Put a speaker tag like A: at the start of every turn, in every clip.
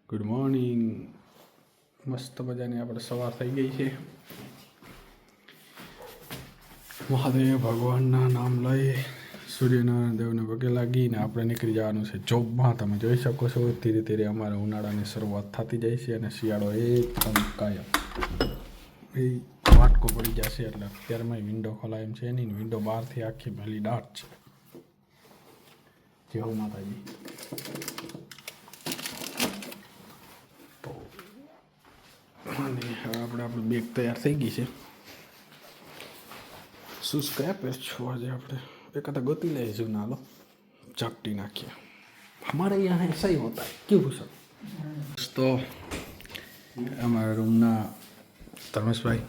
A: Good morning. મસ્ત મજાની આપણે સવાર થઈ ગઈ છે. મહાદેવ ભગવાનના નામ લઈ સૂર્યનારાયણ દેવને પગે લાગીને આપણે નીકળી જવાનું છે જોબમાં. તમે જોઈ શકો છો ધીરે ધીરે અમારે ઉનાળાની શરૂઆત થતી જાય છે અને શિયાળો એકદમ કાયમ એ વાટકો પડી જશે. એટલે અત્યારમાં વિન્ડો ખોલાય એમ છે નહીં. વિન્ડો બહારથી આખી ભલી દાટ છે. જય હો માતાજી. અને હવે આપણું બેગ તૈયાર થઈ ગઈ છે. શૂઝ કયા પહેરશું આજે આપણે? એકાદા ગોતી લઈશું. નાલો ચપટી નાખીએ. हमारे यहाँ ऐसा ही होता है. क्यों सर? તો અમારા રૂમના ધર્મેશભાઈ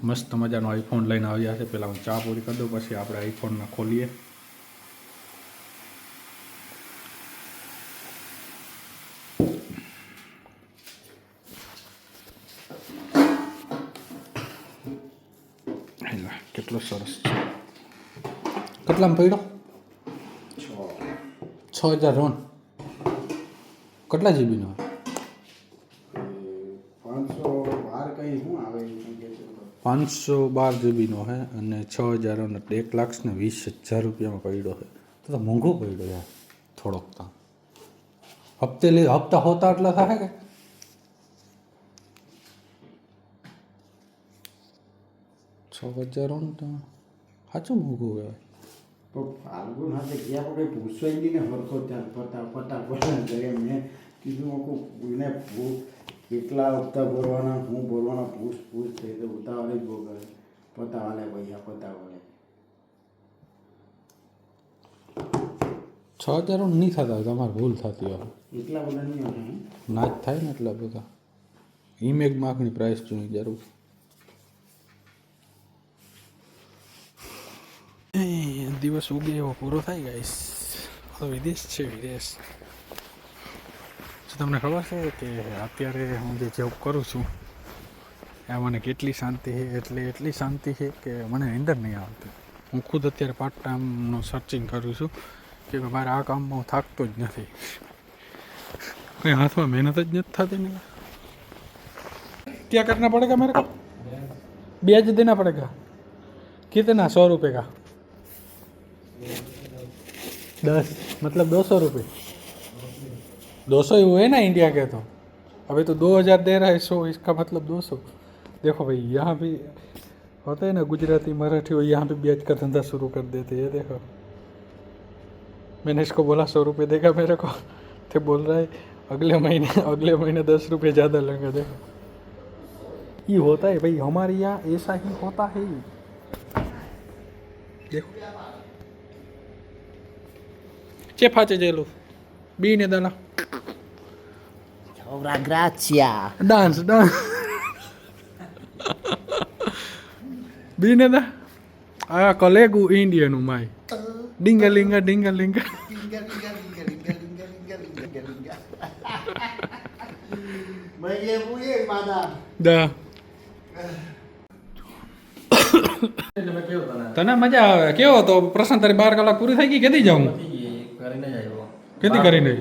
A: મસ્ત મજાનો આઈફોન લઈને આવ્યા છે. પહેલાં હું ચા પૂરી કરી દઉં, પછી આપણે આઈફોનને ખોલીએ. કેટલો સરસ છે. કેટલામાં પડ્યો? 6000 રોન. કેટલા જીબીનો? 512 જીબીનો હે અને 6000 રોન એટલે 1,20,000 રૂપિયામાં પડ્યો છે. તો મોંઘો પડ્યો યાર થોડોક. તો હપ્તા હોતા એટલા થાય કે 6000 રોન તો સાચું મોંઘું કહેવાય.
B: તો ફાલ્ગુન હાથે ગયા આપણે પૂછવાય નહીં ને હરખો ત્યાં પતા ઘરે મેં કીધું કોઈને કેટલા હપ્તા ભરવાના હું ભરવાના પૂછ થઈ તો ઉતાવળે જ બહુ કરે. પતાવાલે પૈસા પતાવાલે
A: 6000 રોન નહીં થતા. તમારે ભૂલ થતી હોય.
B: એટલા બધા નહીં હોય
A: ના જ થાય ને એટલા બધા. ઈમેજ માર્કની પ્રાઇસ જોઈ જરૂર. દિવસ ઉગે એવો પૂરો થાય ગાઈસ. તો વિદેશ છે વિદેશ. તમને ખબર છે કે અત્યારે હું જે જોબ કરું છું એ મને કેટલી શાંતિ છે. એટલી શાંતિ છે કે મને નીંદર નહીં આવતી. હું ખુદ અત્યારે પાર્ટ ટાઈમનું સર્ચિંગ કરું છું કે મારે આ કામમાં હું થાકતો જ નથી. કંઈ હાથમાં મહેનત જ નથી થતી ને. क्या करना पड़ेगा मेरे को? ब्याज देना पड़ेगा. कितना? 100 रुपये का. 10 मतलब 200 रुपये. 200 ही हुए ना इंडिया के. तो अभी तो 2000 दे रहा है 100. इसका मतलब 200. देखो भाई यहाँ भी होते हैं ना गुजराती मराठी, वो यहाँ पे ब्याज का धंधा शुरू कर देते हैं. देखो मैंने इसको बोला 100 रुपये देगा मेरे को, तो बोल रहा है अगले महीने 10 रुपये ज़्यादा लेंगे. देखो ये होता है भाई हमारे यहाँ ऐसा ही होता है. देखो चेफाचे जेलो बीने दाना
B: gracia
A: डांस बीने दा आ कलेगु इंडियन माय डिंगा लिंगा दा તને મજા આવે. કેવો તો પ્રશાંત તારી 12 કલાક પૂરી થઈ ગઈ? કેદી જાઉં? કેદી કરીને?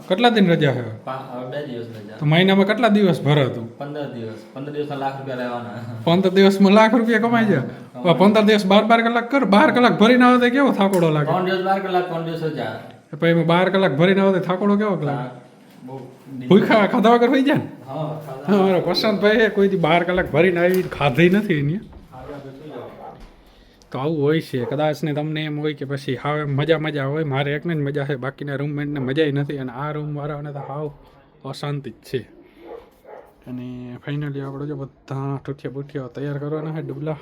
A: કેટલા દિન રજા છે?
C: 2 દિવસ રજા.
A: તો મહિનામાં કેટલા દિવસ ભરે તું?
C: 15 દિવસ. 15 દિવસમાં લાખ રૂપિયા લેવાના.
A: 15 દિવસમાં લાખ રૂપિયા કમાઈ જાય. 15 દિવસ 12 કલાક કર. 12 કલાક ભરીને આવે તો કેવો થાકોડો લાગે?
C: 3 દિવસ 12 કલાક, 3 દિવસ રજા.
A: પછી એમાં 12 કલાક ભરીને આવે તો થાકોડો કેવો લાગે? ભૂખા ખાધા વગર હોઈ જાય ને.
C: હા
A: મારો પ્રશાંતભાઈ કોઈથી 12 કલાક ભરીને આવી ખાધી નથી એની. તો આવું હોય છે. કદાચ ને તમને એમ હોય કે પછી હાવ મજા હોય. મારે એકને જ મજા છે, બાકીના રૂમમેટને મજા નથી. અને આ રૂમવાળાને તો હાવ અશાંતિ જ છે. અને ફાઇનલી આપણે જો બધા ઠૂઠિયા તૈયાર કરવાના છે ડબલા.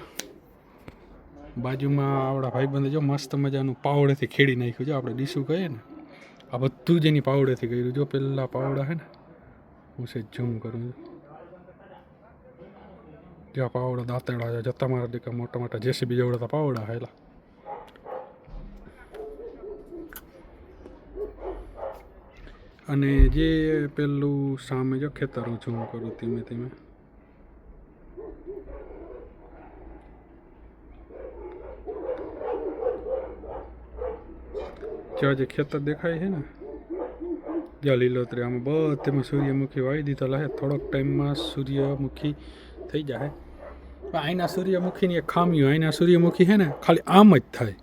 A: બાજુમાં આપણા ભાઈબંધે જો મસ્ત મજાનું પાવડેથી ખેડી નાખ્યું. જો આપણે ડીશું કહીએ ને, આ બધું જ એની પાવડેથી કર્યું. જો પેલા પાવડા છે ને, હું છે ઝૂમ કરું છું. જ્યાં પાવડા દાંતેડા છે, જતા મારા દીકરા મોટા જેસીબી જેવડા પાવડા હેલા. અને જે પેલું સામે જો ખેતર હું ઝૂમ કરું ધીમે જે ખેતર દેખાય છે ને, જ્યાં લીલોતરી આમાં બધેમાં સૂર્યમુખી વાવી દીધેલા છે. થોડોક ટાઈમમાં સૂર્યમુખી થઈ જાય. પણ અહીંના સૂર્યમુખીની એક ખામી હોય, અહીંના સૂર્યમુખી છે ને ખાલી આમ જ થાય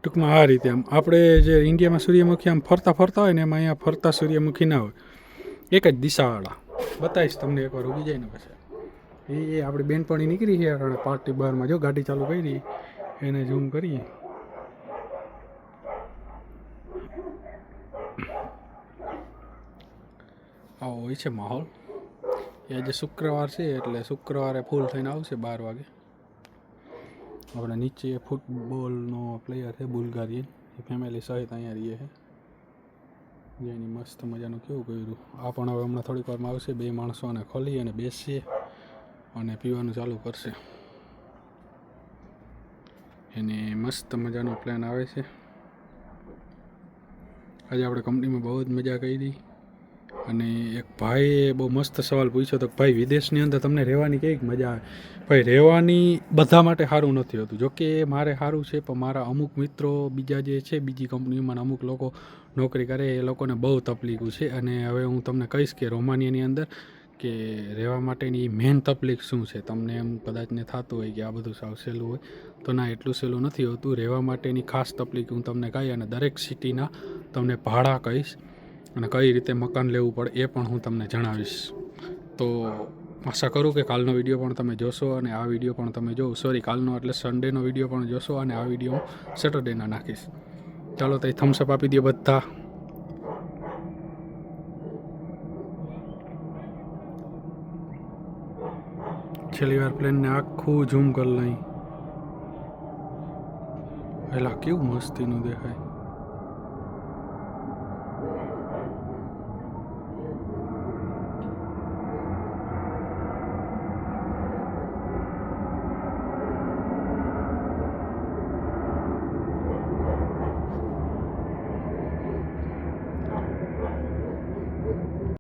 A: ટૂંકમાં આ રીતે. આમ આપણે જે ઇન્ડિયામાં સૂર્યમુખી આમ ફરતા ફરતા હોય ને એમાં અહીંયા ફરતા સૂર્યમુખી ના હોય, એક જ દિશાવાળા. બતાવીશ તમને એકવાર ઉગી જાય ને પછી. એ આપણી બેનપણી નીકળી છે કારણ પાર્ટી બહારમાં. જો ગાડી ચાલુ કરી એને ઝૂમ કરીએ. આવો હોય છે માહોલ. એ આજે શુક્રવાર છે એટલે શુક્રવારે ફૂલ થઈને આવશે 12 વાગે. આપણે નીચે ફૂટબોલનો પ્લેયર છે બુલ્ગારિયન, એ ફેમિલી સહિત અહીંયા રહીએ છે. જેની મસ્ત મજાનું કેવું કર્યું. આ પણ હવે હમણાં થોડીક વારમાં આવશે. 2 માણસોને ખોલી અને બેસીએ અને પીવાનું ચાલુ કરશે. એને મસ્ત મજાનો પ્લાન આવે છે. આજે આપણે કંપનીમાં બહુ જ મજા કરી. અને એક ભાઈએ બહુ મસ્ત સવાલ પૂછ્યો હતો કે ભાઈ વિદેશની અંદર તમને રહેવાની કેવી મજા આવે. ભાઈ રહેવાની બધા માટે સારું નથી હોતું. જોકે મારે સારું છે, પણ મારા અમુક મિત્રો બીજા જે છે બીજી કંપનીઓમાં અમુક લોકો નોકરી કરે એ લોકોને બહુ તકલીફ છે. અને હવે હું તમને કહીશ કે રોમાનિયાની અંદર કે રહેવા માટેની મેઇન તકલીફ શું છે. તમને એમ કદાચને થતું હોય કે આ બધું સાવ સહેલું હોય, તો ના, એટલું સહેલું નથી હોતું. રહેવા માટેની ખાસ તકલીફ હું તમને કહી અને દરેક સિટીના તમને ભાડા કહીશ અને કઈ રીતે મકાન લેવું પડે એ પણ હું તમને જણાવીશ. તો આશા કરું કે કાલનો વિડીયો પણ તમે જોશો અને આ વિડીયો પણ તમે જો કાલનો એટલે સન્ડેનો વિડીયો પણ જોશો અને આ વિડીયો હું સેટરડેના નાખીશ. ચાલો તો થમ્સઅપ આપી દો બધા. છેલ્લી વાર પ્લેનને આખું ઝૂમ કરી લઈ. એલા કેવું મસ્તીનું દેખાય.